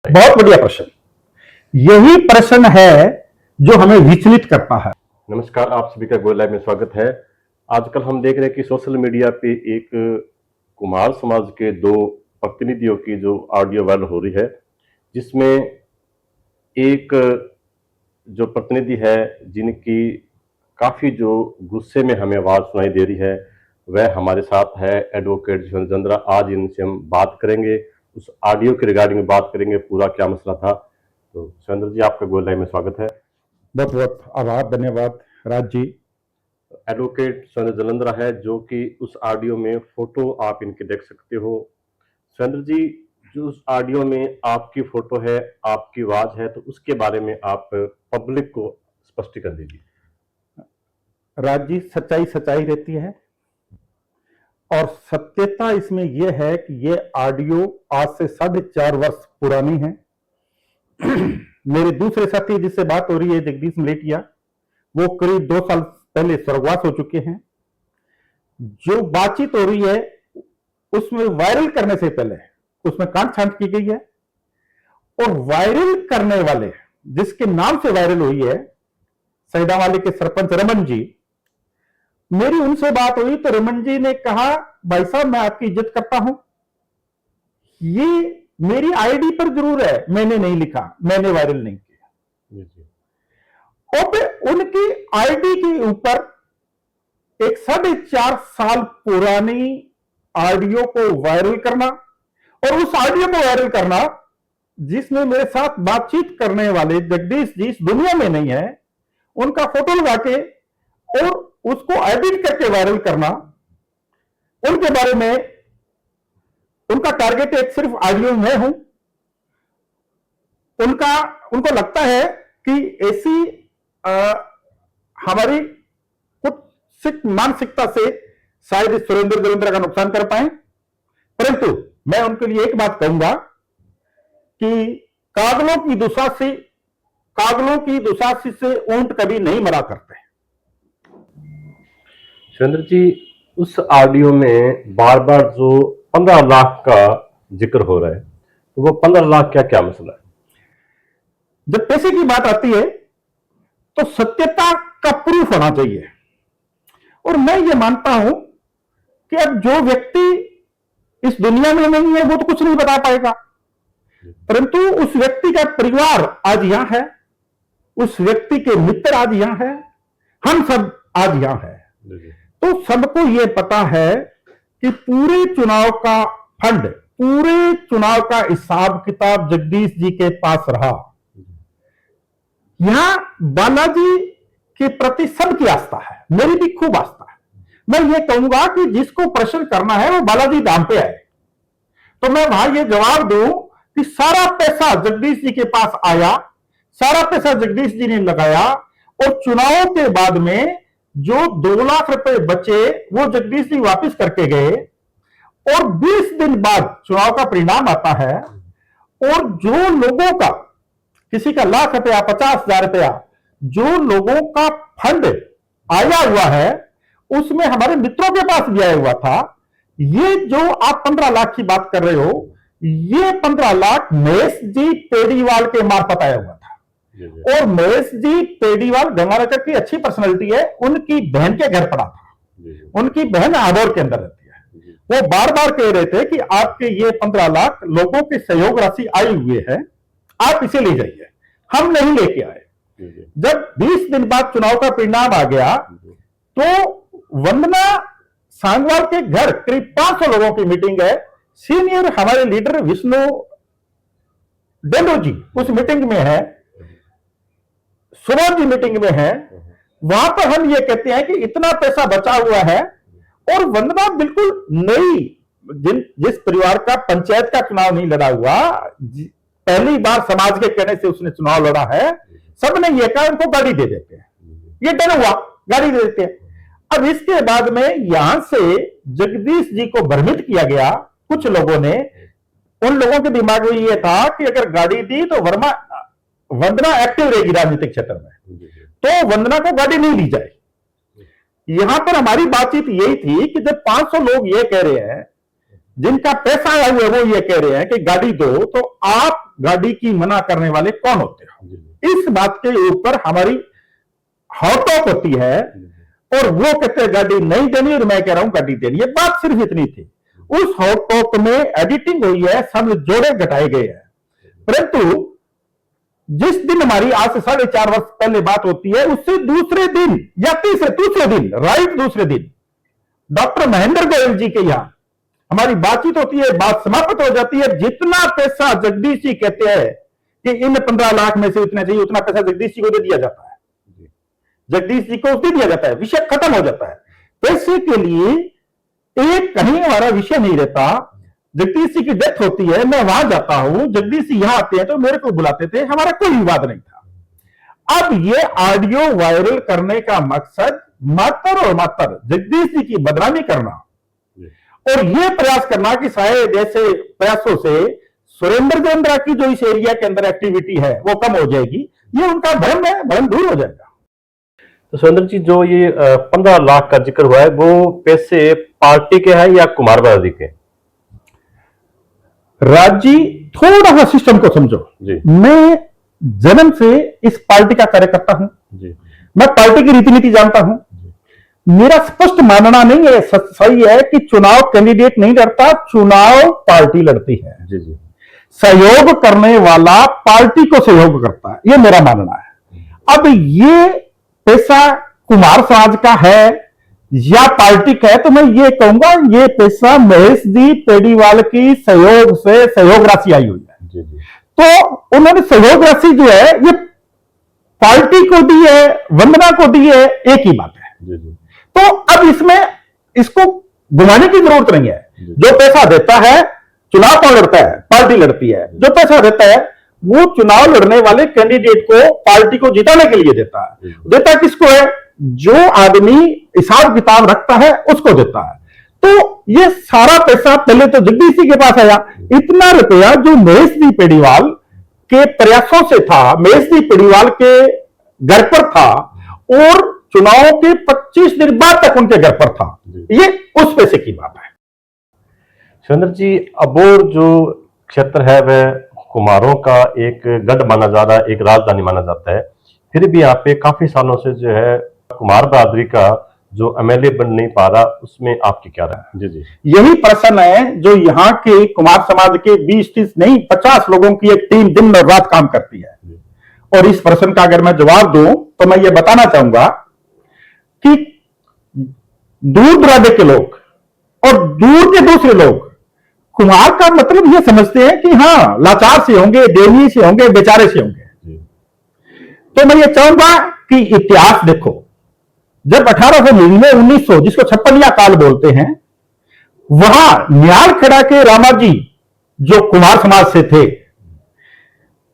बहुत बढ़िया प्रश्न। यही प्रश्न है जो हमें विचलित करता है। नमस्कार, आप सभी का गोल लाइव में स्वागत है। आजकल हम देख रहे हैं कि सोशल मीडिया पे एक कुमार समाज के दो प्रतिनिधियों की जो ऑडियो वायरल हो रही है, जिसमें एक जो प्रतिनिधि है जिनकी काफी जो गुस्से में हमें आवाज सुनाई दे रही है, वह हमारे साथ है एडवोकेट सुरेंद्र चंद्रा। आज इनसे हम बात करेंगे, उस ऑडियो के रिगार्डिंग बात करेंगे, पूरा क्या मसला था। तो सुरेंद्र जी, आपका गोल लाइव में स्वागत है। बहुत बहुत आभार, धन्यवाद राज जी। एडवोकेट सुरेंद्र जलंधरा है, जो कि उस ऑडियो में फोटो आप इनके देख सकते हो। सुरेंद्र जी, जो उस ऑडियो में आपकी फोटो है, आपकी आवाज है, तो उसके बारे में आप पब्लिक को स्पष्टीकरण दीजिए। राज जी, सच्चाई सच्चाई रहती है और सत्यता इसमें यह है कि यह ऑडियो आज से 4.5 वर्ष पुरानी है। मेरे दूसरे साथी जिससे बात हो रही है, जगदीश मलेटिया, वो करीब 2 साल पहले स्वर्गवास हो चुके हैं। जो बातचीत हो रही है उसमें वायरल करने से पहले उसमें काट छांट की गई है, और वायरल करने वाले जिसके नाम से वायरल हुई है, सैदावाली के सरपंच रमन जी, मेरी उनसे बात हुई तो रमन जी ने कहा, भाई साहब मैं आपकी इज्जत करता हूं, ये मेरी आईडी पर जरूर है, मैंने नहीं लिखा, मैंने वायरल नहीं किया। और उनकी आईडी के ऊपर एक 4.5 साल पुरानी ऑडियो को वायरल करना, और उस ऑडियो को वायरल करना जिसमें मेरे साथ बातचीत करने वाले जगदीश जी इस दुनिया में नहीं है, उनका फोटो लगा के और उसको एडिट करके वायरल करना। उनके बारे में उनका टारगेट एक सिर्फ ऑडियो में हूं। उनको लगता है कि ऐसी हमारी कुछ मानसिकता से शायद सुरेंद्र जलंधरा का नुकसान कर पाए, परंतु मैं उनके लिए एक बात कहूंगा कि कागलों की दुशासी से ऊंट कभी नहीं मरा करते। सुरेंद्र जी, उस ऑडियो में बार बार जो 15 लाख का जिक्र हो रहा है, तो वो 15 लाख क्या मसला है? जब पैसे की बात आती है तो सत्यता का प्रूफ होना चाहिए, और मैं ये मानता हूं कि अब जो व्यक्ति इस दुनिया में नहीं है वो तो कुछ नहीं बता पाएगा, परंतु उस व्यक्ति का परिवार आज यहां है, उस व्यक्ति के मित्र आज यहां है, हम सब आज यहां है। तो सबको यह पता है कि पूरे चुनाव का फंड, पूरे चुनाव का हिसाब किताब जगदीश जी के पास रहा। यहां बालाजी के प्रति सबकी आस्था है, मेरी भी खूब आस्था है। मैं ये कहूंगा कि जिसको प्रश्न करना है वो बालाजी धाम पे आए, तो मैं वहां ये जवाब दूं कि सारा पैसा जगदीश जी के पास आया, सारा पैसा जगदीश जी ने लगाया, और चुनावों के बाद में जो 2 लाख रुपए बचे वो जगदीश जी वापस करके गए, और 20 दिन बाद चुनाव का परिणाम आता है, और जो लोगों का, किसी का लाख रुपया, 50,000 रुपया, जो लोगों का फंड आया हुआ है उसमें हमारे मित्रों के पास भी आया हुआ था। ये जो आप 15 लाख की बात कर रहे हो, ये 15 लाख महेश जी पेड़ीवाल के मार्फत आया हुआ था, और महेश जी पेड़ीवाल गंगानगर की अच्छी पर्सनैलिटी है, उनकी बहन के घर पड़ा था। उनकी बहन आदौर के अंदर रहती है। वो बार बार कह रहे थे कि आपके ये 15 लाख लोगों की सहयोग राशि आई हुई है, आप इसे ले जाइए। हम नहीं लेके आए। जब 20 दिन बाद चुनाव का परिणाम आ गया तो वंदना सांगवाल के घर करीब 500 लोगों की मीटिंग है, सीनियर हमारे लीडर विष्णु डेलो जी उस मीटिंग में है, सुमन जी मीटिंग में है। वहां पर हम ये कहते हैं कि इतना पैसा बचा हुआ है, और वंदना बिल्कुल नई, जिस परिवार का पंचायत का चुनाव नहीं लड़ा हुआ, पहली बार समाज के कहने से उसने चुनाव लड़ा है, सबने ये कहा उनको गाड़ी दे देते हैं, ये डर हुआ, गाड़ी दे देते हैं। अब इसके बाद में यहां से जगदीश जी को भ्रमित किया गया कुछ लोगों ने। उन लोगों के दिमाग में यह था कि अगर गाड़ी दी तो वंदना एक्टिव रहेगी राजनीतिक क्षेत्र में, तो वंदना को गाड़ी नहीं दी जाए। यहां पर हमारी बातचीत यही थी कि जब 500 लोग ये कह रहे हैं, जिनका पैसा आया हुआ है वो ये कह रहे हैं कि गाड़ी दो, तो आप गाड़ी की मना करने वाले कौन होते हो। इस बात के ऊपर हमारी हॉटॉक होती है और वो कहते हैं गाड़ी नहीं देनी और मैं कह रहा हूं गाड़ी देनी है। बात सिर्फ इतनी थी। उस हॉटॉक में एडिटिंग हुई है, सब जोड़े घटाए गए हैं, परंतु जिस दिन हमारी आज से 4.5 वर्ष पहले बात होती है, उससे दूसरे दिन या दूसरे दिन, राइट दूसरे दिन डॉक्टर महेंद्र गोयल जी के यहां हमारी बातचीत होती है, बात समाप्त हो जाती है। जितना पैसा जगदीश जी कहते हैं कि इन 15 लाख में से इतना चाहिए, उतना पैसा जगदीश जी को दे दिया जाता है, जगदीश जी को दे दिया जाता है, विषय खत्म हो जाता है। पैसे के लिए एक कहीं हमारा विषय नहीं रहता। जगदीश जी की डेथ होती है, मैं वहां जाता हूं, जगदीश जी यहां आते हैं तो मेरे को बुलाते थे, हमारा कोई विवाद नहीं था। अब ये ऑडियो वायरल करने का मकसद मात्र और मात्र जगदीश जी की बदनामी करना और ये प्रयास करना कि शायद ऐसे प्रयासों से सुरेंद्र जोंद्रा की जो इस एरिया के अंदर एक्टिविटी है वो कम हो जाएगी। ये उनका भ्रम है, भ्रम दूर हो जाएगा। तो सुरेंद्र जी, जो ये 15 लाख का जिक्र हुआ है, वो पैसे पार्टी के हैं या कुमार बरादरी के? राज जी, थोड़ा सा सिस्टम को समझो जी। मैं जन्म से इस पार्टी का कार्यकर्ता हूं जी। मैं पार्टी की रीति नीति जानता हूं। मेरा स्पष्ट मानना नहीं है, सही है कि चुनाव कैंडिडेट नहीं लड़ता, चुनाव पार्टी लड़ती है जी जी। सहयोग करने वाला पार्टी को सहयोग करता है, यह मेरा मानना है। अब ये पैसा कुमार समाज का है या पार्टी का है, तो मैं ये कहूंगा ये पैसा महेश जी पेड़ीवाल की सहयोग से सहयोग राशि आई हुई है जी जी। तो उन्होंने सहयोग राशि जो है ये पार्टी को दी है, वंदना को दी है, एक ही बात है जी जी। तो अब इसमें इसको घुमाने की जरूरत नहीं है। जो पैसा देता है चुनाव कौन लड़ता है? पार्टी लड़ती है। जो पैसा देता है वो चुनाव लड़ने वाले कैंडिडेट को, पार्टी को जिताने के लिए देता है। देता किसको है? जो आदमी हिसाब किताब रखता है उसको देता है। तो ये सारा पैसा पहले तो जगदीश जी के पास आया। इतना रुपया जो महेश जी पेड़ीवाल के प्रयासों से था, महेश जी पेड़ीवाल के घर पर था और चुनाव के 25 दिन बाद तक उनके घर पर था। ये उस पैसे की बात है। सुरेंद्र जी, अबोर जो क्षेत्र है वह कुमारों का एक गढ़ माना जा रहा है, एक राजधानी माना जाता है। फिर भी यहाँ पे काफी सालों से जो है कुमार बरादरी का जो एमएलए बन नहीं पा रहा, उसमें आपकी क्या राय है? जी जी। यही प्रश्न है जो यहाँ के कुमार समाज के 20-30 नहीं 50 लोगों की एक टीम दिन और रात काम करती है। और इस प्रश्न का अगर मैं जवाब दूं तो मैं ये बताना चाहूंगा कि दूर दराजे के लोग और दूर के दूसरे लोग कुमार का मतलब ये समझते हैं कि हाँ लाचार से होंगे, देवी से होंगे, बेचारे से होंगे। तो मैं ये चाहूंगा कि इतिहास देखो, जब 1899 1900 जिसको 56 काल बोलते हैं, वहां न्यालखेड़ा के रामाजी जो कुमार समाज से थे,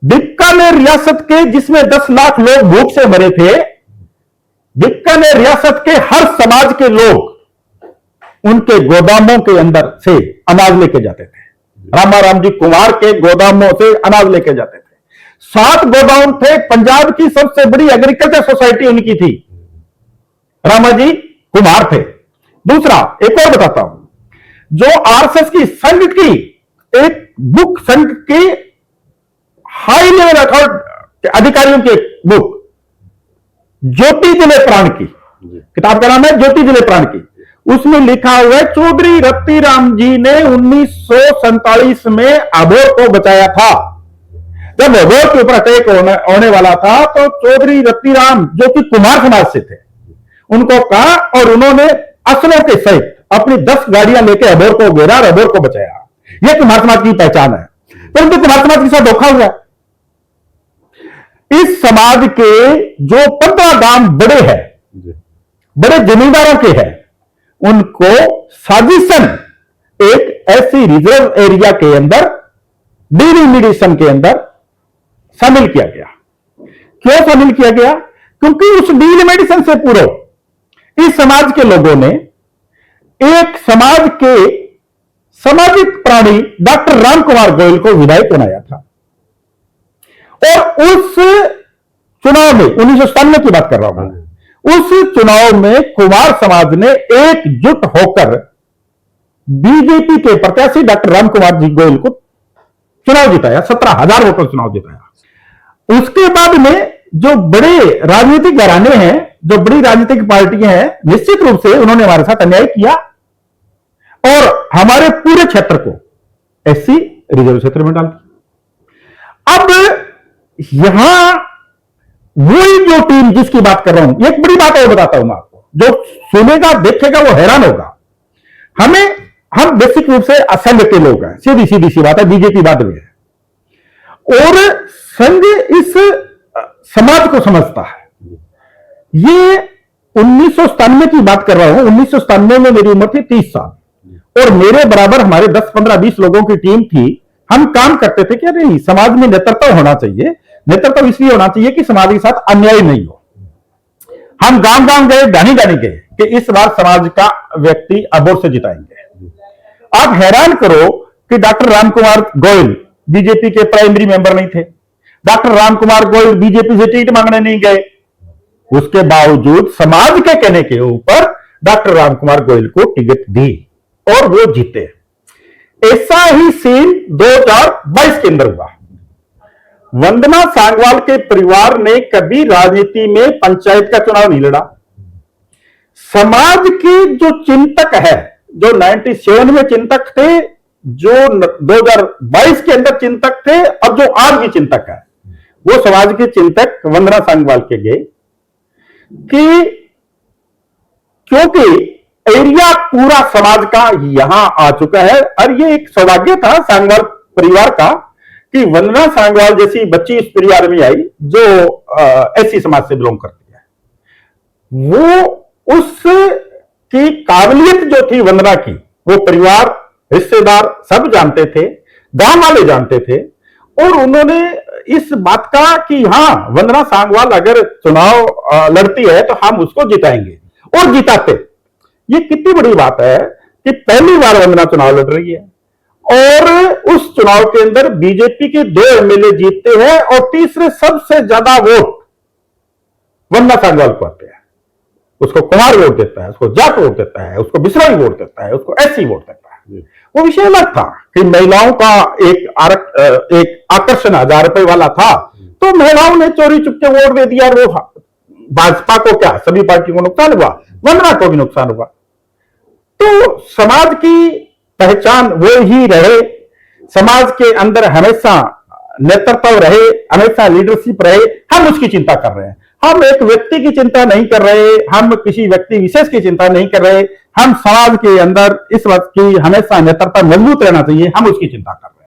बीकानेर रियासत के जिसमें 10 लाख लोग भूख से मरे थे, बीकानेर रियासत के हर समाज के लोग उनके गोदामों के अंदर से अनाज लेके जाते थे। रामाराम जी कुमार के गोदामों से अनाज लेके जाते थे। 7 गोदाम थे। पंजाब की सबसे बड़ी एग्रीकल्चर सोसाइटी उनकी थी। रामाजी कुमार थे। दूसरा एक और बताता हूं, जो आरएसएस की संघ की एक बुक, संघ की हाई लेवल अथॉरिटी अधिकारियों की बुक, ज्योति जिले प्राण की किताब का नाम है ज्योति जिले प्राण की। उसमें लिखा हुआ है चौधरी रत्तीराम जी ने 1947 में अबोर को बचाया था। जब अबोर के ऊपर अटैक होने वाला था तो चौधरी रत्तीराम जो कि कुमार समाज से थे उनको कहा और उन्होंने असलों के सहित अपनी 10 गाड़ियां लेकर अबोर को घेरा और अबोर को बचाया। यह कुमार समाज की पहचान है। परंतु कुमार समाज के साथ धोखा हुआ। इस समाज के जो 15 गांव बड़े हैं, बड़े जमींदारों के हैं, उनको साजिशन एक ऐसी रिजर्व एरिया के अंदर, डिलिमिटेशन के अंदर शामिल किया गया। क्यों शामिल किया गया? क्योंकि उस डिलिमिटेशन से पूर्व इस समाज के लोगों ने एक समाज के सामाजिक प्राणी डॉक्टर राम कुमार गोयल को विधायक बनाया था। और उस चुनाव में 1997 की बात कर रहा हूं, उस चुनाव में कुमार समाज ने एकजुट होकर बीजेपी के प्रत्याशी डॉक्टर राम कुमार जी गोयल को चुनाव जिताया, 17,000 वोटों चुनाव जिताया। उसके बाद में जो बड़े राजनीतिक घराने हैं, जो बड़ी राजनीतिक पार्टियां हैं, निश्चित रूप से उन्होंने हमारे साथ अन्याय किया और हमारे पूरे क्षेत्र को एससी रिजर्व क्षेत्र में डाल दिया। अब यहां वही जो टीम जिसकी बात कर रहा हूं, एक बड़ी बात और बताता हूं मैं आपको, जो सुनेगा देखेगा वो हैरान होगा। हम बेसिक रूप से असंघ के लोग हैं, सीधी सीधी सी बात है, बीजेपी बाद में है, और संघ इस समाज को समझता है। ये 1997 की बात कर रहा हूं। 1997 में मेरी उम्र थी 30 साल और मेरे बराबर हमारे 10, 15, 20 लोगों की टीम थी। हम काम करते थे कि नहीं, समाज में नेतृत्व होना चाहिए। नेतृत्व इसलिए होना चाहिए कि समाज के साथ अन्याय नहीं हो। हम गांव गांव गए, गानी गानी गए कि इस बार समाज का व्यक्ति अबोर से जिताएंगे। आप हैरान करो कि डॉक्टर रामकुमार गोयल बीजेपी के प्राइमरी मेंबर नहीं थे। डॉक्टर रामकुमार गोयल बीजेपी से टिकट मांगने नहीं गए। उसके बावजूद समाज के कहने के ऊपर डॉक्टर रामकुमार गोयल को टिकट दी और वो जीते। ऐसा ही सीन 2022 के अंदर हुआ। वंदना सांगवाल के परिवार ने कभी राजनीति में पंचायत का चुनाव नहीं लड़ा। समाज के जो चिंतक है, जो 97 में चिंतक थे, जो 2022 के अंदर चिंतक थे और जो आज भी चिंतक है, वो समाज के चिंतक वंदना सांगवाल के गए कि क्योंकि एरिया पूरा समाज का यहां आ चुका है। और ये एक सौभाग्य था सांगवाल परिवार का कि वंदना सांगवाल जैसी बच्ची इस परिवार में आई जो एससी समाज से बिलोंग करती है। वो उस की काबिलियत जो थी वंदना की, वो परिवार, रिश्तेदार सब जानते थे, गांव वाले जानते थे। और उन्होंने इस बात का कि हां, वंदना सांगवाल अगर चुनाव लड़ती है तो हम उसको जिताएंगे, और जिताते। ये कितनी बड़ी बात है कि पहली बार वंदना चुनाव लड़ रही है और उस चुनाव के अंदर बीजेपी के 2 एमएलए जीतते हैं और तीसरे सबसे ज्यादा वोट वंदना सांगवाल को आते हैं। उसको कुमार वोट देता है, उसको जाट वोट देता है, उसको बिश्नोई वोट देता है, उसको एससी वोट देता है। वो विषय अलग था कि महिलाओं का एक आकर्षण 1000 रुपए वाला था, तो महिलाओं ने चोरी चुपके वोट दे दिया। वो भाजपा को क्या, सभी पार्टियों को नुकसान हुआ, वंदना को भी नुकसान हुआ। तो समाज की पहचान वो ही रहे, समाज के अंदर हमेशा नेतृत्व रहे, हमेशा लीडरशिप रहे, हम उसकी चिंता कर रहे हैं। हम एक व्यक्ति की चिंता नहीं कर रहे, हम किसी व्यक्ति विशेष की चिंता नहीं कर रहे। हम समाज के अंदर इस वक्त की हमेशा नेतृत्व मजबूत रहना चाहिए, हम उसकी चिंता कर रहे हैं।